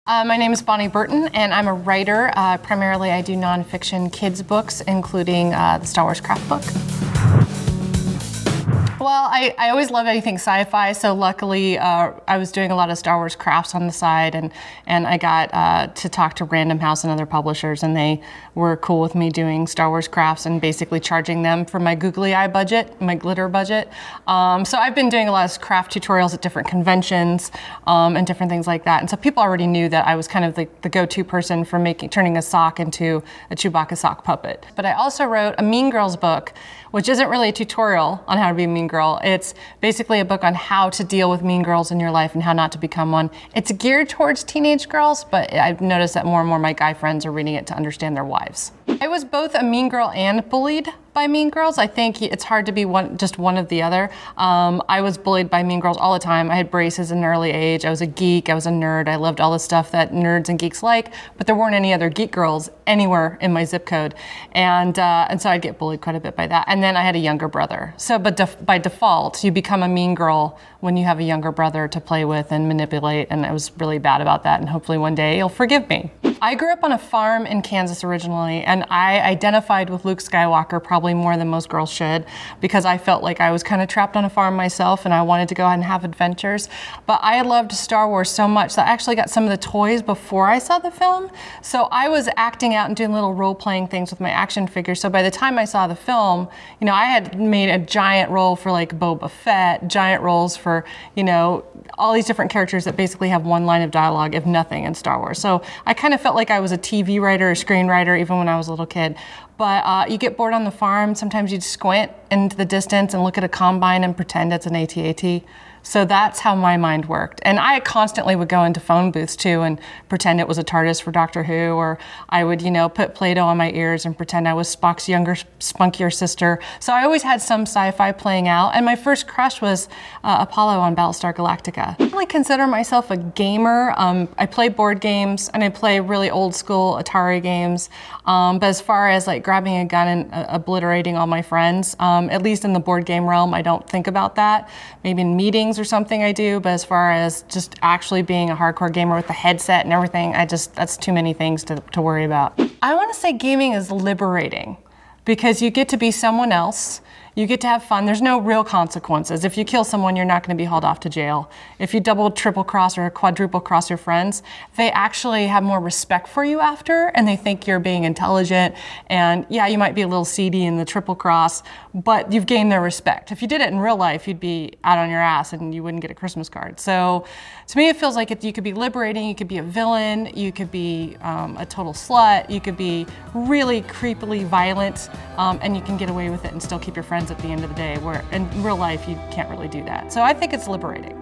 My name is Bonnie Burton, and I'm a writer. Primarily, I do nonfiction kids books, including the Star Wars craft book. Well, I always loved anything sci-fi, so luckily I was doing a lot of Star Wars crafts on the side, and I got to talk to Random House and other publishers, and they were cool with me doing Star Wars crafts and basically charging them for my googly eye budget, my glitter budget. So I've been doing a lot of craft tutorials at different conventions and different things like that, and so people already knew that I was kind of the go-to person for turning a sock into a Chewbacca sock puppet. But I also wrote a Mean Girls book, which isn't really a tutorial on how to be a mean girl. It's basically a book on how to deal with mean girls in your life and how not to become one. It's geared towards teenage girls, but I've noticed that more and more my guy friends are reading it to understand their wives. I was both a mean girl and bullied by mean girls. I think it's hard to be just one of the other. I was bullied by mean girls all the time. I had braces at an early age. I was a geek. I was a nerd. I loved all the stuff that nerds and geeks like, but there weren't any other geek girls anywhere in my zip code. And so I'd get bullied quite a bit by that. And then I had a younger brother. So, but by default, you become a mean girl when you have a younger brother to play with and manipulate. And I was really bad about that. And hopefully one day he'll forgive me. I grew up on a farm in Kansas originally, and I identified with Luke Skywalker probably more than most girls should, because I felt like I was kind of trapped on a farm myself and I wanted to go out and have adventures. But I loved Star Wars so much that I actually got some of the toys before I saw the film. So I was acting out and doing little role-playing things with my action figures. So by the time I saw the film, you know, I had made a giant role for like Boba Fett, giant roles for, you know, all these different characters that basically have one line of dialogue, if nothing, in Star Wars. So I kind of felt like I was a TV writer or screenwriter even when I was a little kid. But you get bored on the farm, sometimes you'd squint into the distance and look at a combine and pretend it's an AT-AT. So that's how my mind worked. And I constantly would go into phone booths too and pretend it was a TARDIS for Doctor Who, or I would, you know, put Play-Doh on my ears and pretend I was Spock's younger, spunkier sister. So I always had some sci-fi playing out. And my first crush was Apollo on Battlestar Galactica. I really consider myself a gamer. I play board games and I play really old school Atari games. But as far as like grabbing a gun and obliterating all my friends, at least in the board game realm, I don't think about that. Maybe in meetings or something I do, but as far as just actually being a hardcore gamer with the headset and everything, that's too many things to worry about. I want to say gaming is liberating because you get to be someone else. You get to have fun. There's no real consequences. If you kill someone, you're not going to be hauled off to jail. If you double, triple cross, or quadruple cross your friends, they actually have more respect for you after, and they think you're being intelligent. And yeah, you might be a little seedy in the triple cross, but you've gained their respect. If you did it in real life, you'd be out on your ass and you wouldn't get a Christmas card. So to me, it feels like you could be liberating, you could be a villain, you could be a total slut, you could be really creepily violent, and you can get away with it and still keep your friends at the end of the day, where in real life you can't really do that. So I think it's liberating.